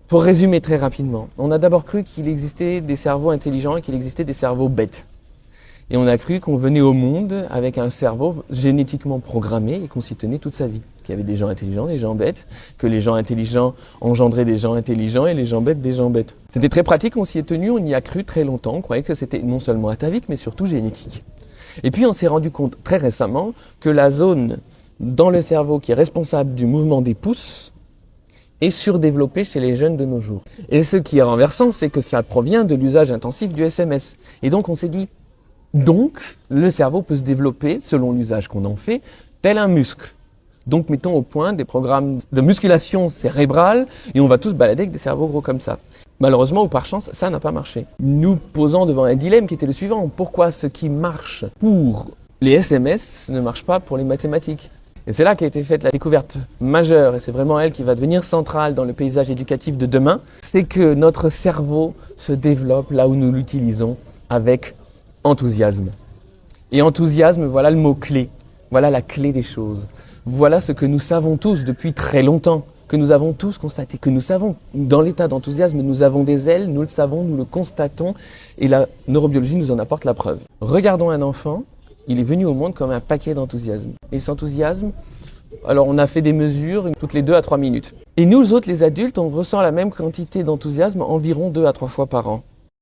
Pour résumer très rapidement, on a d'abord cru qu'il existait des cerveaux intelligents et qu'il existait des cerveaux bêtes. Et on a cru qu'on venait au monde avec un cerveau génétiquement programmé et qu'on s'y tenait toute sa vie. Qu'il y avait des gens intelligents, des gens bêtes, que les gens intelligents engendraient des gens intelligents et les gens bêtes des gens bêtes. C'était très pratique, on s'y est tenu, on y a cru très longtemps, on croyait que c'était non seulement atavique mais surtout génétique. Et puis on s'est rendu compte très récemment que la zone dans le cerveau qui est responsable du mouvement des pouces est surdéveloppée chez les jeunes de nos jours. Et ce qui est renversant, c'est que ça provient de l'usage intensif du SMS. Et donc on s'est dit, donc le cerveau peut se développer, selon l'usage qu'on en fait, tel un muscle. Donc mettons au point des programmes de musculation cérébrale et on va tous balader avec des cerveaux gros comme ça. Malheureusement ou par chance, ça n'a pas marché. Nous posant devant un dilemme qui était le suivant. Pourquoi ce qui marche pour les SMS ne marche pas pour les mathématiques ? Et c'est là qu'a été faite la découverte majeure, et c'est vraiment elle qui va devenir centrale dans le paysage éducatif de demain, c'est que notre cerveau se développe là où nous l'utilisons avec enthousiasme. Et enthousiasme, voilà le mot-clé, voilà la clé des choses. Voilà ce que nous savons tous depuis très longtemps, que nous avons tous constaté, que nous savons, dans l'état d'enthousiasme, nous avons des ailes, nous le savons, nous le constatons, et la neurobiologie nous en apporte la preuve. Regardons un enfant. Il est venu au monde comme un paquet d'enthousiasme. Et cet enthousiasme, alors on a fait des mesures toutes les 2 à 3 minutes. Et nous autres, les adultes, on ressent la même quantité d'enthousiasme environ 2 à 3 fois par an.